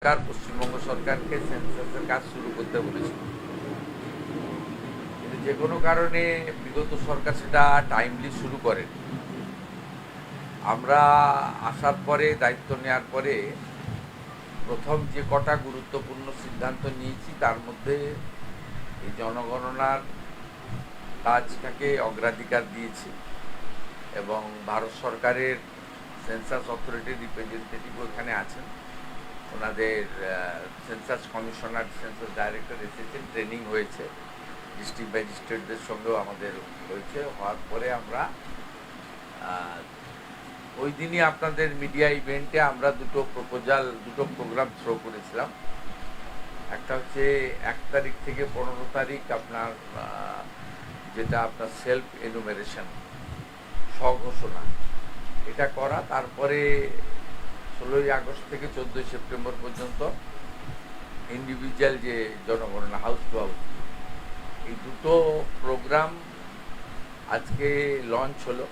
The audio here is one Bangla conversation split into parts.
সরকার পশ্চিমবঙ্গ সরকারকে সেন্সাসের কাজ শুরু করতে বলেছিল, কিন্তু যে কোনো কারণে বিগত সরকার সেটা টাইমলি শুরু করেনি। আমরা আসার পরে, দায়িত্ব নেওয়ার পরে প্রথম যে কটা গুরুত্বপূর্ণ সিদ্ধান্ত নিয়েছি তার মধ্যে এই জনগণনার কাজটাকে অগ্রাধিকার দিয়েছি এবং ভারত সরকারের সেন্সাস অথরিটির রিপ্রেজেন্টেটিভ ওখানে আছেন। ওনাদের সেন্সাস কমিশনার, সেন্সাস ডাইরেক্টর এসেছেন, ট্রেনিং হয়েছে, ডিস্ট্রিক্ট ম্যাজিস্ট্রেটদের সঙ্গেও আমাদের হয়েছে। হওয়ার পরে আমরা ওই দিনই আপনাদের মিডিয়া ইভেন্টে আমরা দুটো প্রোগ্রাম থ্রো করেছিলাম। একটা হচ্ছে 1 তারিখ থেকে 15 তারিখ আপনার যেটা আপনার সেলফ এনুমেরেশন, স্বঘোষণা, এটা করা। তারপরে 16ই আগস্ট থেকে 14ই সেপ্টেম্বর পর্যন্ত ইন্ডিভিজুয়াল যে জনগণনা, হাউস টু হাউস, এই দুটো প্রোগ্রাম আজকে লঞ্চ হলো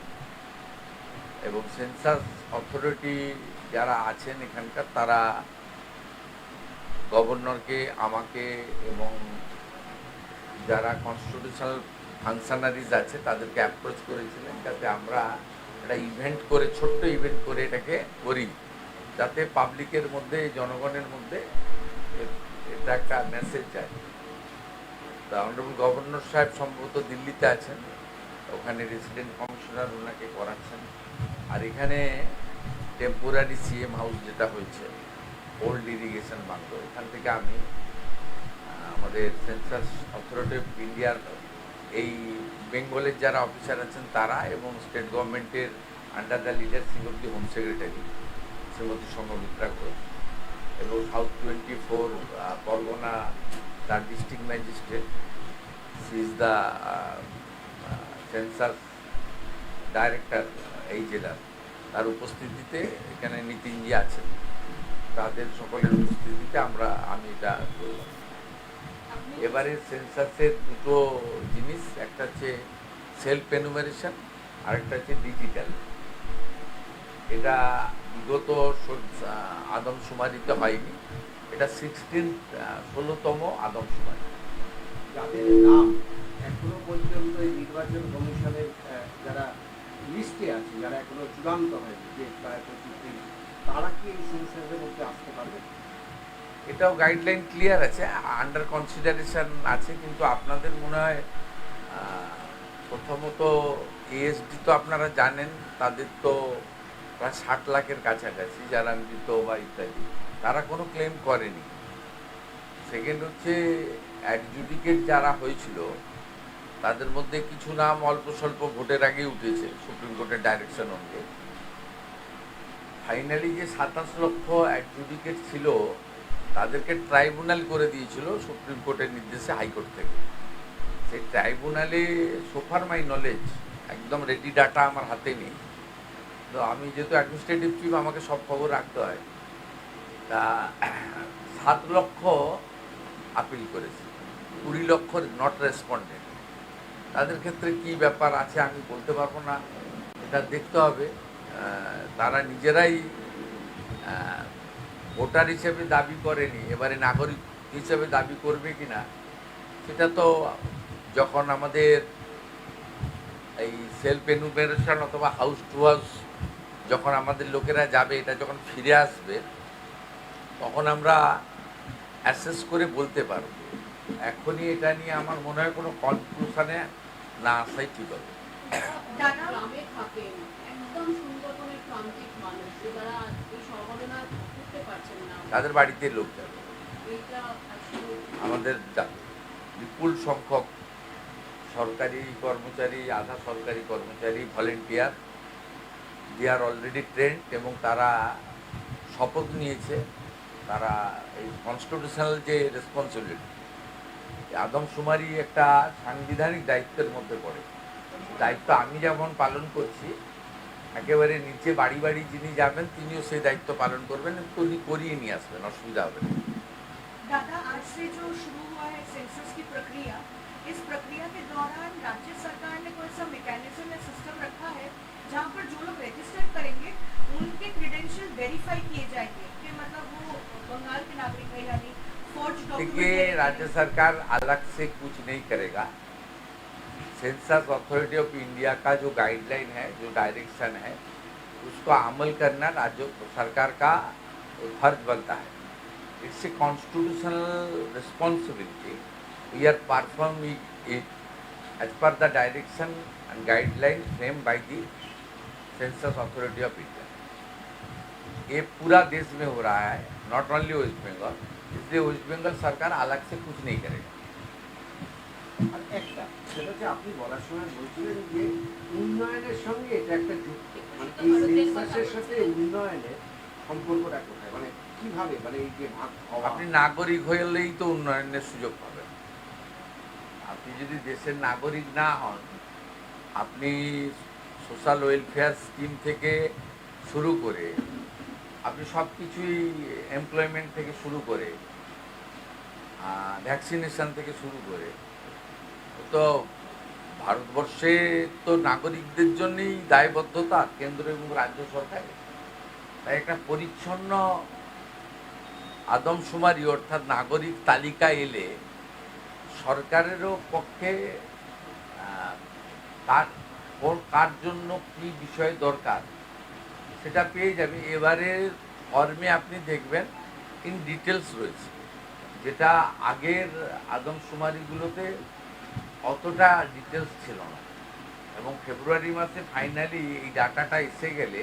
এবং সেন্সাস অথরিটি যারা আছেন এখানকার, তারা গভর্নরকে, আমাকে এবং যারা কনস্টিটিউশনাল ফাংশনারিজ আছে তাদেরকে অ্যাপ্রোচ করেছিলেন যাতে আমরা একটা ইভেন্ট করে, ছোট্ট ইভেন্ট করে এটাকে করি, যাতে পাবলিকের মধ্যে, জনগণের মধ্যে এটা একটা মেসেজ যায়। তা অনারেবল গভর্নর সাহেব সম্ভবত দিল্লিতে আছেন, ওখানে রেসিডেন্ট কমিশনার ওনাকে করাচ্ছেন। আর এখানে টেম্পোরারি সিএম হাউস যেটা হয়েছে, ওল্ড ইরিগেশন বাংলো, এখান থেকে আমি আমাদের সেন্সাস অথরিটি অফ ইন্ডিয়ার এই বেঙ্গলের যারা অফিসার আছেন তারা এবং স্টেট গভর্নমেন্টের under the leadership of the home secretary Shrimati Sanghamitra Ghosh এবং সাউথ 24 পরগনা, তার district magistrate, she is the census director এই জেলার, তার উপস্থিতিতে এখানে নীতিনজি আছেন, তাদের সকলের উপস্থিতিতে আমি এটা করলাম। এবারে সেন্সাসের দুটো জিনিস, একটা হচ্ছে সেলফ এনুমারেশন, আরেকটা হচ্ছে ডিজিটাল। এটা বিগত আদমশুমারিতে হয়নি, এটা 16তম আদমশুমারি। যাদের নাম এখনো পর্যন্ত এই নির্বাচন কমিশনের যারা লিস্টে আছে, যারা এখনো চূড়ান্ত হয়নি, যে প্রায় 25-30, তারা কি এই সেন্সাসের মধ্যে আসতে পারবে? এটাও গাইডলাইন ক্লিয়ার আছে, আন্ডার কনসিডারেশন আছে, কিন্তু আপনাদের মনে হয় প্রথমত এএসডি তো আপনারা জানেন, তাদের তো প্রায় 60 লাখের কাছাকাছি যারা মৃত বা ইত্যাদি, তারা কোনো ক্লেম করেনি। সেকেন্ড হচ্ছে অ্যাডজুডিকেট যারা হয়েছিল তাদের মধ্যে কিছু নাম অল্প স্বল্প ভোটের আগে উঠেছে সুপ্রিম কোর্টের ডাইরেকশন অনুযায়ী। ফাইনালি যে 27 লক্ষ অ্যাডজুডিকেট ছিল তাদেরকে ট্রাইব্যুনাল করে দিয়েছিল সুপ্রিম কোর্টের নির্দেশে, হাইকোর্ট থেকে। সেই ট্রাইব্যুনালে, সোফার মাই নলেজ, একদম রেডি ডাটা আমার হাতে নেই, তো আমি যেহেতু অ্যাডমিনিস্ট্রেটিভ চিফ আমাকে সব খবর রাখতে হয়, তা 7 লক্ষ আপিল করেছে, 20 লক্ষ নট রেসপন্ডেড। তাদের ক্ষেত্রে কি ব্যাপার আছে আমি বলতে পারবো না, এটা দেখতে হবে। তারা নিজেরাই ভোটার হিসেবে দাবি করেনি, এবারে নাগরিক হিসেবে দাবি করবে কিনা সেটা তো যখন আমাদের এই সেলফ এনুমেরেশন অথবা হাউস টু হাউস যখন আমাদের লোকেরা যাবে, এটা যখন ফিরে আসবে তখন আমরা অ্যাসেস করে বলতে পারব। এখনই এটা নিয়ে আমার মনে হয় কোনো কনক্লুশনে না আসাই ঠিক হবে। গ্রামে থাকেন, একদম সুন্দরবনের প্রান্তিক মানুষ যারা এই সমাধান করতে পারছেন না, তাদের বাড়িতে লোক যাবে, এটা আসলে আমাদের যাবে বিপুল সংখ্যক সরকারি কর্মচারী, আধা সরকারি কর্মচারী, ভলেন্টিয়ার, দে আর অলরেডি ট্রেন্ড এবং তারা শপথ নিয়েছে। তারা এই কনস্টিটিউশনাল যে রেসপন্সিবিলিটি, আদমশুমারি একটা সাংবিধানিক দায়িত্বের মধ্যে পড়ে, দায়িত্ব আমি যেমন পালন করছি, একেবারে নিচে বাড়ি বাড়ি যিনি যাবেন তিনিও সেই দায়িত্ব পালন করবেন, উনি করিয়ে নিয়ে আসবেন, অসুবিধা হবে না। दादा, आज से जो शुरू हुआ है सेंसस की प्रक्रिया, इस प्रक्रिया के दौरान राज्य सरकार ने कोई सा मैकेनिज्म या सिस्टम रखा है जहां पर जो लोग रजिस्टर करेंगे उनके क्रेडेंशियल वेरीफाई किए जाएंगे कि मतलब वो बंगाल के नागरिक है, यानी फोर्ज देखिए, राज्य सरकार अलग से कुछ नहीं करेगा। सेंसस अथॉरिटी ऑफ इंडिया का जो गाइडलाइन है, जो डायरेक्शन है, उसको अमल करना राज्य सरकार का फर्ज बनता है। It's a constitutional responsibility. We are performing it as per the direction and guideline frame by the census authority of India. ये पूरा देश में हो रहा है, नॉट ओनली वेस्ट बंगाल, इसलिए वेस्ट बंगाल सरकार अलग से कुछ नहीं करेगा। আর একটা সেটা হচ্ছে আপনি বলার সময় বলছিলেন যে উন্নয়নের সঙ্গে এটা একটা যুক্ত, মানে এই সেন্সাসের সাথে উন্নয়নের সম্পর্কটা কোথায়, মানে কিভাবে, মানে এই যে ভাগ হওয়া। আপনি নাগরিক হলেই তো উন্নয়নের সুযোগ পাবেন। আপনি যদি দেশের নাগরিক না হন, আপনি সোশ্যাল ওয়েলফেয়ার স্কিম থেকে শুরু করে আপনি সব কিছুই, এমপ্লয়মেন্ট থেকে শুরু করে ভ্যাকসিনেশন থেকে শুরু করে, তো ভারতবর্ষে তো নাগরিকদের জন্যই দায়বদ্ধতা কেন্দ্র এবং রাজ্য সরকারের। তাই একটা পরিচ্ছন্ন আদমশুমারি অর্থাৎ নাগরিক তালিকা এলে সরকারেরও পক্ষে কার জন্য কী বিষয় দরকার সেটা পেয়ে যাবে। এবারের ফর্মে আপনি দেখবেন ইন ডিটেলস রয়েছে, যেটা আগের আদমশুমারিগুলোতে অতটা ডিটেলস ছিল না। এবং ফেব্রুয়ারি মাসে ফাইনালি এই ডাটাটা এসে গেলে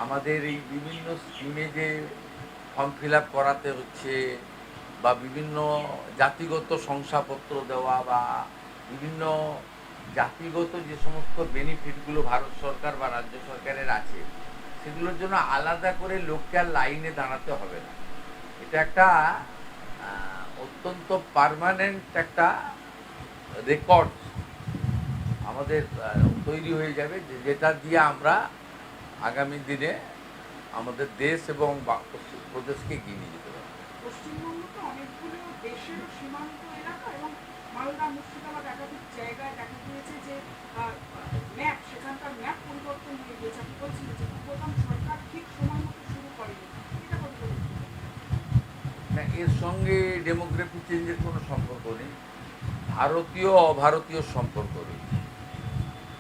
আমাদের এই বিভিন্ন স্কিমে যে ফর্ম ফিল আপ করাতে হচ্ছে, বা বিভিন্ন জাতিগত শংসাপত্র দেওয়া, বা বিভিন্ন জাতিগত যে সমস্ত বেনিফিটগুলো ভারত সরকার বা রাজ্য সরকারের আছে, সেগুলোর জন্য আলাদা করে লোককে আর লাইনে দাঁড়াতে হবে না। এটা একটা অত্যন্ত পার্মানেন্ট একটা রেকর্ড আমাদের তৈরি হয়ে যাবে, যেটা দিয়ে আমরা আগামী দিনে আমাদের দেশ এবং প্রদেশকে এগিয়ে নিয়ে যেতে পারবো। পশ্চিমবঙ্গ তো অনেকগুলো দেশেরও সীমান্ত এলাকা, এবং মালদা মুর্শিদাবাদ একাধিক জায়গায় দেখা গিয়েছে যে ম্যাপ, সেখানকার ম্যাপ পরিবর্তন হয়ে গেছে। আপনি বলছিলেন যে প্রথম সরকার ঠিক সময় মতো শুরু করেনি, এটা কত করে? না, এর সঙ্গে ডেমোগ্রাফি চেঞ্জের কোনো সম্পর্ক নেই, ভারতীয় অভারতীয় সম্পর্ক রয়েছে।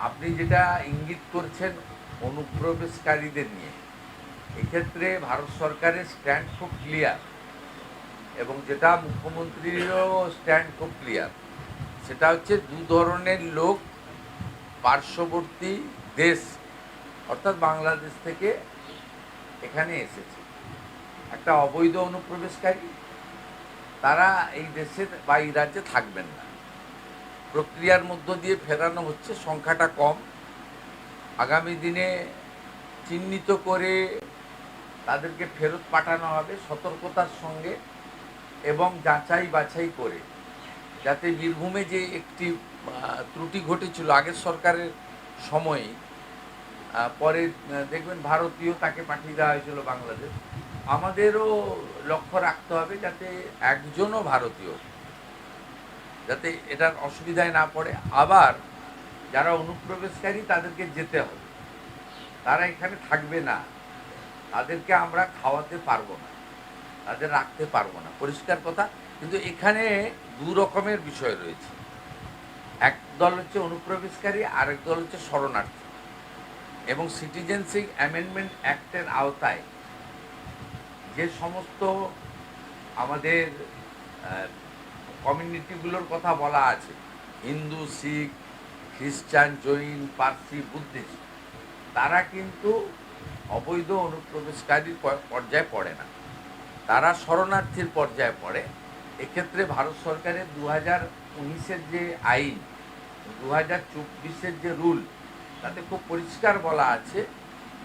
আপনি যেটা ইঙ্গিত করছেন অনুপ্রবেশকারীদের নিয়ে, এক্ষেত্রে ভারত সরকারের স্ট্যান্ড খুব ক্লিয়ার, এবং যেটা মুখ্যমন্ত্রীরও স্ট্যান্ড খুব ক্লিয়ার। সেটা হচ্ছে দু ধরনের লোক পার্শ্ববর্তী দেশ অর্থাৎ বাংলাদেশ থেকে এখানে এসেছে। একটা অবৈধ অনুপ্রবেশকারী, তারা এই দেশে বা এই রাজ্যে থাকবেন না, প্রক্রিয়ার মধ্য দিয়ে ফেরানো হচ্ছে, সংখ্যাটা কম। আগামী দিনে চিহ্নিত করে তাদেরকে ফেরত পাঠানো হবে সতর্কতার সঙ্গে এবং যাচাই বাছাই করে, যাতে বীরভূমে যে একটি ত্রুটি ঘটেছিল আগের সরকারের সময়ে, পরে দেখবেন ভারতীয় তাকে পাঠিয়ে দেওয়া হয়েছিল বাংলাদেশ। আমাদেরও লক্ষ্য রাখতে হবে যাতে একজনও ভারতীয় যাতে এটার অসুবিধায় না পড়ে। আবার যারা অনুপ্রবেশকারী তাদেরকে যেতে হবে, তারা এখানে থাকবে না, তাদেরকে আমরা খাওয়াতে পারবো না, তাদের রাখতে পারবো না, পরিষ্কার কথা। কিন্তু এখানে দু রকমের বিষয় রয়েছে, এক দল হচ্ছে অনুপ্রবেশকারী, আরেক দল হচ্ছে শরণার্থী। এবং সিটিজেনশিপ অ্যামেন্ডমেন্ট অ্যাক্টের আওতায় যে সমস্ত আমাদের কমিউনিটিগুলোর কথা বলা আছে, হিন্দু, শিখ, খ্রিস্টান, জৈন, পার্সি, বুদ্ধিস্ট, তারা কিন্তু অবৈধ অনুপ্রবেশকারীর পর্যায়ে পড়ে না, তারা শরণার্থীর পর্যায়ে পড়ে। এক্ষেত্রে ভারত সরকারের 2019-এর যে আইন, 2024-এর যে রুল, তাতে খুব পরিষ্কার বলা আছে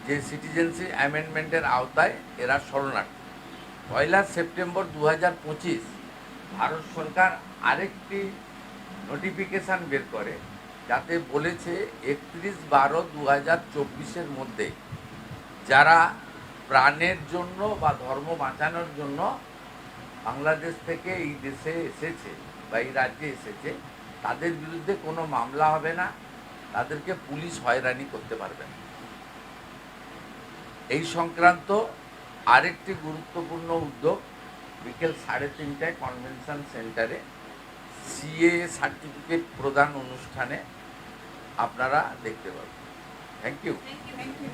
যে সিটিজেনশিপ অ্যামেন্ডমেন্টের আওতায় এরা শরণার্থী। 1 সেপ্টেম্বর 2025 ভারত সরকার আরেকটি নোটিফিকেশান বের করে, যাতে বলেছে 31/12/2024-এর মধ্যে যারা প্রাণের জন্য বা ধর্ম বাঁচানোর জন্য বাংলাদেশ থেকে এই দেশে এসেছে বা এই রাজ্যে এসেছে, তাদের বিরুদ্ধে কোনো মামলা হবে না, তাদেরকে পুলিশ হয়রানি করতে পারবে না। এই সংক্রান্ত আরেকটি গুরুত্বপূর্ণ উদ্যোগ, বিকেল 3:30টায় কনভেনশন সেন্টারে সিএ সার্টিফিকেট প্রদান অনুষ্ঠানে আপনারা দেখতে পাবেন। Thank you. Thank you.